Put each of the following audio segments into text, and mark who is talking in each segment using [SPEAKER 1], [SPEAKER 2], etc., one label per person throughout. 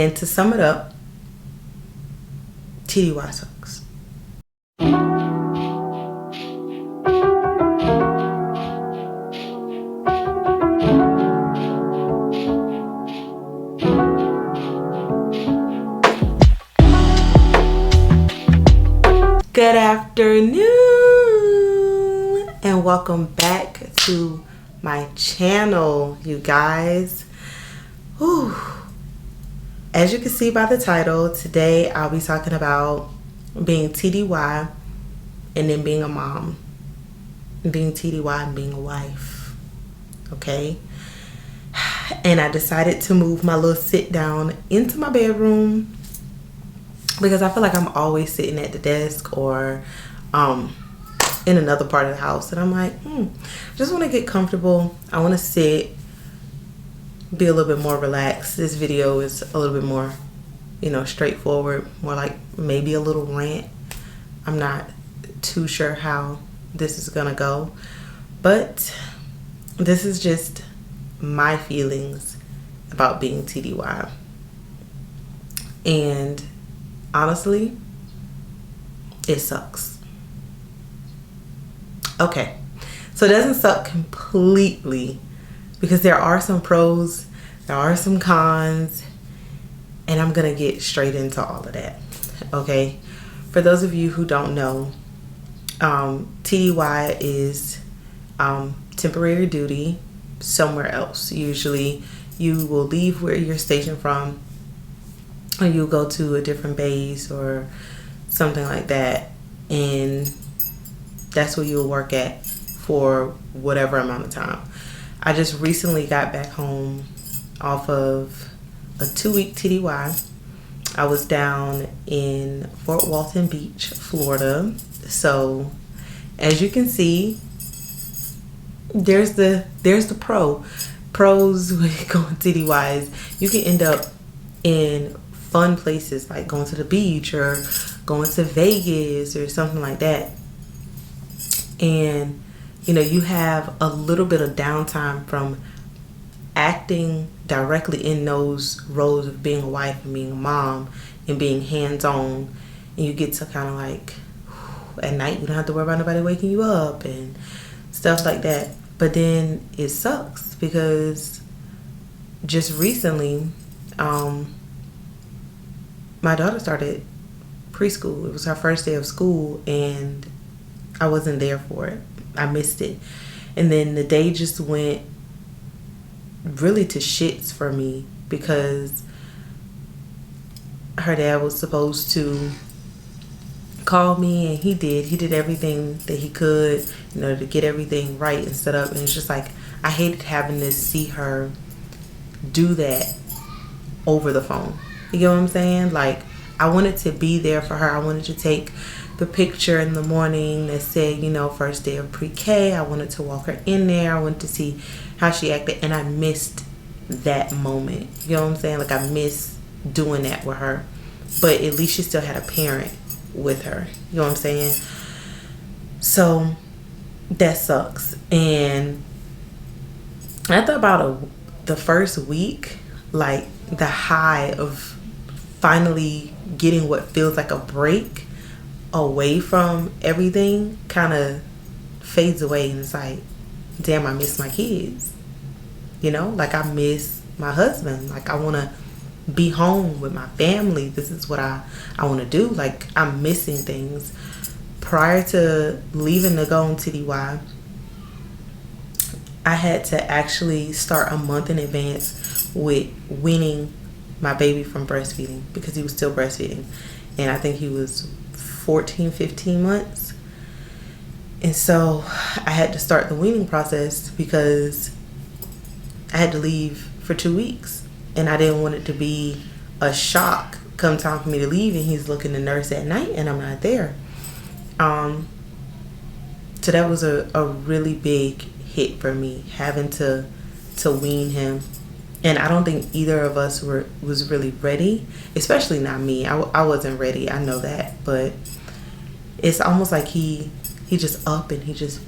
[SPEAKER 1] And to sum it up, TDY sucks. Good afternoon and welcome back to my channel, you guys. Whew. As you can see by the title, today I'll be talking about being TDY and then being a mom, being TDY and being a wife. Okay, and I decided to move my little sit down into my bedroom because I feel like I'm always sitting at the desk or in another part of the house, and I'm like, just want to get comfortable. I want to sit, be a little bit more relaxed. This video is a little bit more, straightforward, more like maybe a little rant. I'm not too sure how this is gonna go, but this is just my feelings about being TDY. And honestly, it sucks. Okay, so it doesn't suck completely because there are some pros, there are some cons, and I'm gonna get straight into all of that. Okay, for those of you who don't know, TDY is temporary duty somewhere else. Usually you will leave where you're stationed from, or you'll go to a different base or something like that, and that's where you'll work at for whatever amount of time. I just recently got back home off of a 2-week TDY. I was down in Fort Walton Beach, Florida. So as you can see, there's the pros with going TDYs. You can end up in fun places like going to the beach or going to Vegas or something like that. And you have a little bit of downtime from acting directly in those roles of being a wife and being a mom and being hands-on, and you get to kind of like at night you don't have to worry about nobody waking you up and stuff like that. But then it sucks because just recently my daughter started preschool. It was her first day of school and I wasn't there for it. I missed it. And then the day just went really to shits for me because her dad was supposed to call me, and he did everything that he could, to get everything right and set up. And it's just like, I hated having to see her do that over the phone. You get what I'm saying? Like, I wanted to be there for her. I wanted to take the picture in the morning that said, first day of pre-K. I wanted to walk her in there. I wanted to see how she acted, and I missed that moment. You know what I'm saying? Like, I miss doing that with her, but at least she still had a parent with her. You know what I'm saying? So that sucks. And I thought about the first week, like the high of finally getting what feels like a break away from everything kind of fades away, and it's like, damn, I miss my kids. Like, I miss my husband. Like, I want to be home with my family. This is what I want to do. Like, I'm missing things. Prior to leaving to go on TDY, I had to actually start a month in advance with weaning my baby from breastfeeding because he was still breastfeeding, and I think he was 15 months. And so I had to start the weaning process because I had to leave for 2 weeks, and I didn't want it to be a shock come time for me to leave and he's looking to nurse at night and I'm not there. So that was a really big hit for me, having to wean him. And I don't think either of us was really ready, especially not me. I wasn't ready, I know that, but it's almost like he just up and he just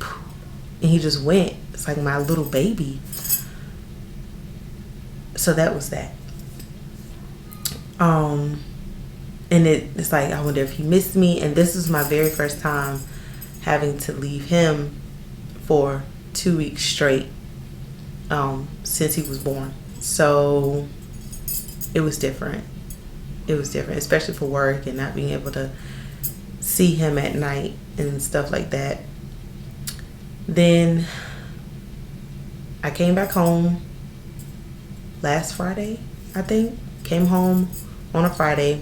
[SPEAKER 1] went. It's like my little baby. So that was that. And it's like, I wonder if he missed me. And this is my very first time having to leave him for 2 weeks straight since he was born. So it was different. It was different, especially for work and not being able to see him at night and stuff like that. Then I came back home last Friday, I think. Came home on a Friday.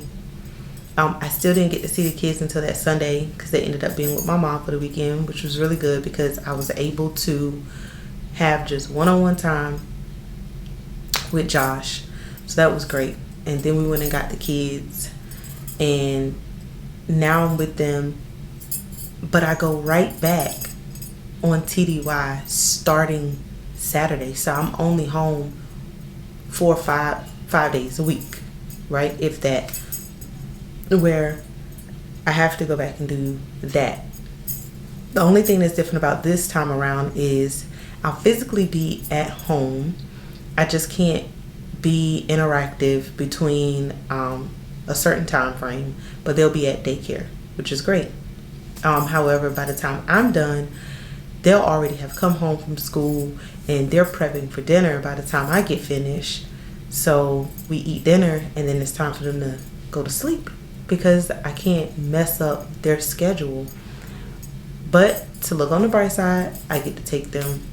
[SPEAKER 1] I still didn't get to see the kids until that Sunday because they ended up being with my mom for the weekend, which was really good because I was able to have just one-on-one time with Josh. So that was great. And then we went and got the kids, and now I'm with them. But I go right back on TDY starting Saturday. So I'm only home 4 or 5 days a week, right? If that, where I have to go back and do that. The only thing that's different about this time around is I'll physically be at home. I just can't be interactive between a certain time frame, but they'll be at daycare, which is great. However, by the time I'm done, they'll already have come home from school and they're prepping for dinner by the time I get finished. So we eat dinner and then it's time for them to go to sleep because I can't mess up their schedule. But to look on the bright side, I get to take them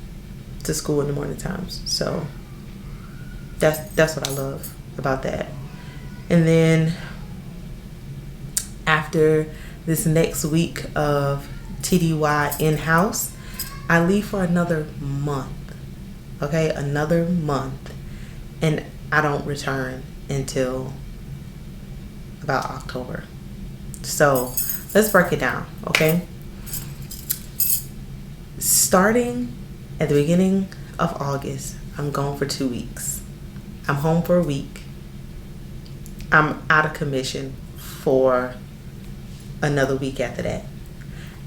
[SPEAKER 1] to school in the morning times. So that's what I love about that. And then after this next week of TDY in-house, I leave for another month. Okay, another month. And I don't return until about October. So let's break it down, okay? Starting at the beginning of August, I'm gone for 2 weeks. I'm home for a week. I'm out of commission for another week after that.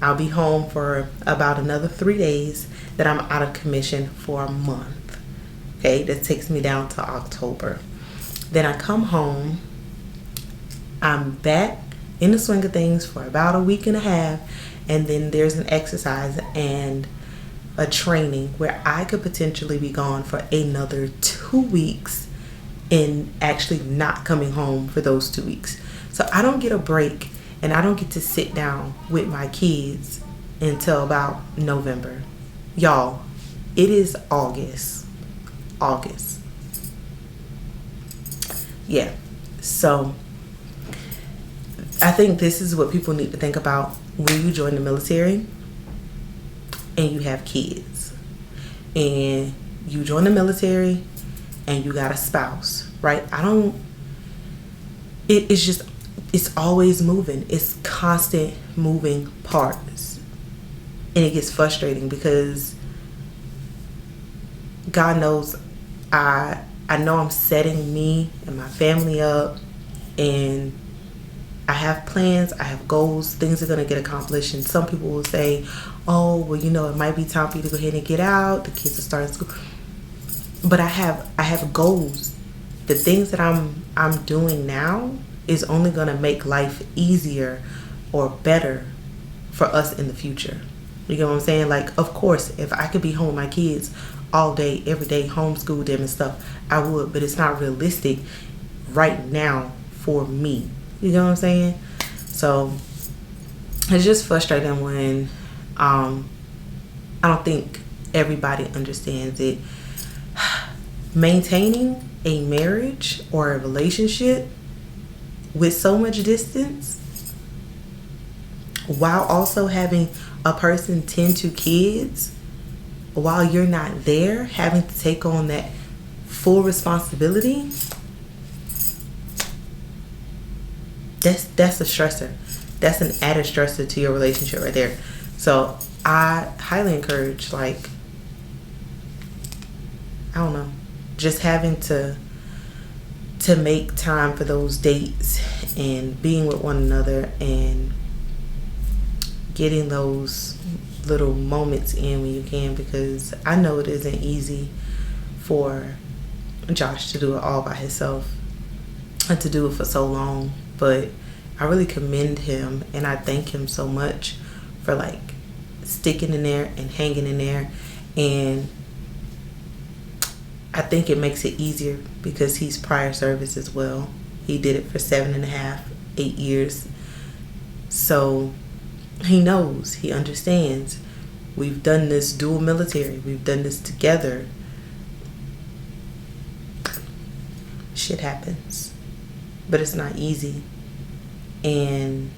[SPEAKER 1] I'll be home for about another 3 days. Then I'm out of commission for a month. Okay, that takes me down to October. Then I come home. I'm back in the swing of things for about a week and a half. And then there's an exercise and a training where I could potentially be gone for another 2 weeks and actually not coming home for those 2 weeks. So I don't get a break and I don't get to sit down with my kids until about November. Y'all, it is August. Yeah. So I think this is what people need to think about when you join the military and you have kids. And you join the military and you got a spouse, right? It's always moving. It's constant moving parts. And it gets frustrating because God knows I know I'm setting me and my family up, and I have plans, I have goals, things are going to get accomplished. And some people will say, oh, well, it might be time for you to go ahead and get out. The kids are starting school. But I have goals. The things that I'm doing now is only going to make life easier or better for us in the future. You get what I'm saying? Like, of course, if I could be home with my kids all day, every day, homeschool them and stuff, I would. But it's not realistic right now for me. You know what I'm saying? So it's just frustrating when I don't think everybody understands it. Maintaining a marriage or a relationship with so much distance while also having a person tend to kids while you're not there, having to take on that full responsibility, that's a stressor. That's an added stressor to your relationship right there. So I highly encourage, like, I don't know, just having to make time for those dates and being with one another and getting those little moments in when you can, because I know it isn't easy for Josh to do it all by himself. and to do it for so long. But I really commend him, and I thank him so much for like sticking in there and hanging in there. And I think it makes it easier because he's prior service as well. He did it for 7.5, 8 years. So he knows, he understands. We've done this dual military. We've done this together. Shit happens. But it's not easy. And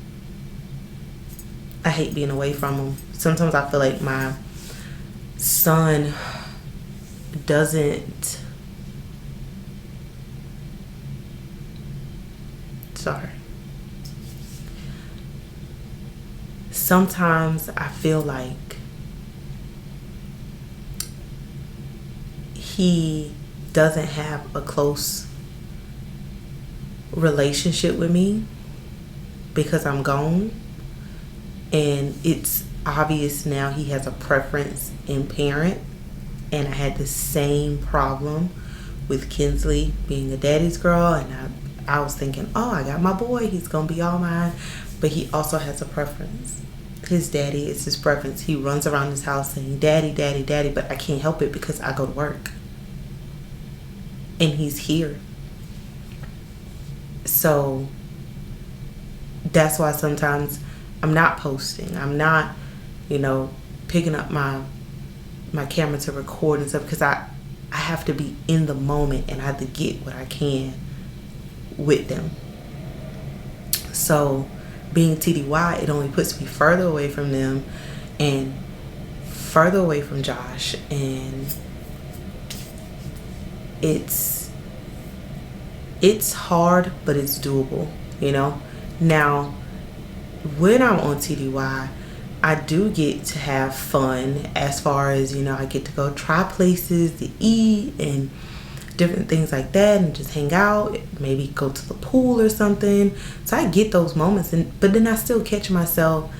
[SPEAKER 1] I hate being away from him. Sometimes I feel like my son doesn't... Sorry. Sometimes I feel like he doesn't have a close relationship with me because I'm gone. And it's obvious now he has a preference in parent. And I had the same problem with Kinsley being a daddy's girl. And I was thinking, oh, I got my boy. He's going to be all mine. But he also has a preference. His daddy is his preference. He runs around his house saying, daddy, daddy, daddy. But I can't help it because I go to work. And he's here. So that's why sometimes I'm not posting. I'm not, picking up my camera to record and stuff because I have to be in the moment and I have to get what I can with them. So being TDY, it only puts me further away from them and further away from Josh, and it's hard, but it's doable, Now, when I'm on TDY, I do get to have fun as far as, I get to go try places to eat and different things like that and just hang out, maybe go to the pool or something. So I get those moments, but then I still catch myself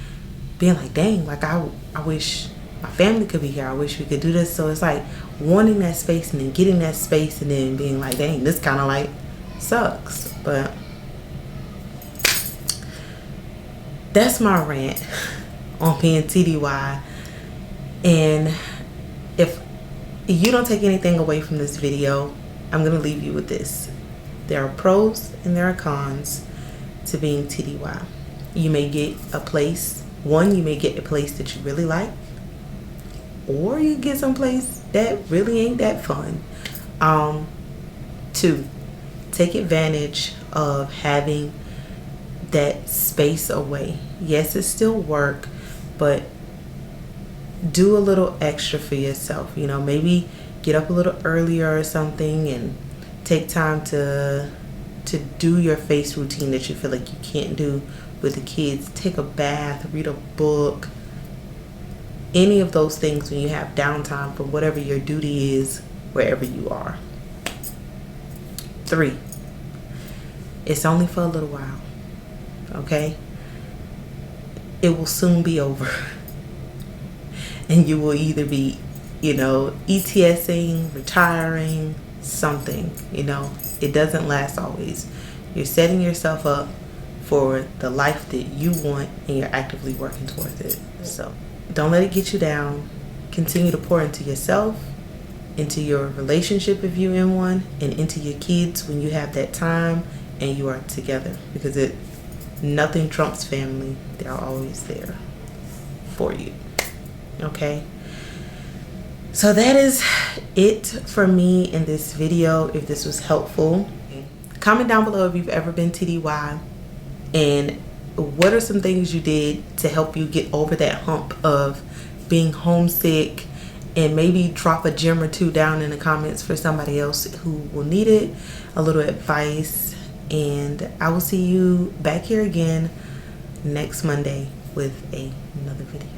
[SPEAKER 1] being like, dang, like I wish my family could be here. I wish we could do this. So it's like wanting that space and then getting that space and then being like, dang, this kind of like sucks. But that's my rant on being TDY. And if you don't take anything away from this video, I'm going to leave you with this. There are pros and there are cons to being TDY. You may get a place. One, you may get a place that you really like. Or you get some place that really ain't that fun. Two, take advantage of having that space away. Yes, it's still work, but do a little extra for yourself. Maybe get up a little earlier or something and take time to do your face routine that you feel like you can't do with the kids. Take a bath, read a book, any of those things when you have downtime from whatever your duty is wherever you are. 3, it's only for a little while, okay? It will soon be over. And you will either be, ETSing, retiring, something, It doesn't last always. You're setting yourself up for the life that you want and you're actively working towards it. So don't let it get you down. Continue to pour into yourself, into your relationship if you're in one, and into your kids when you have that time and you are together. Because nothing trumps family. They're always there for you. Okay, so that is it for me in this video. If this was helpful, comment down below if you've ever been TDY and what are some things you did to help you get over that hump of being homesick, and maybe drop a gem or two down in the comments for somebody else who will need it, a little advice. And I will see you back here again next Monday with another video.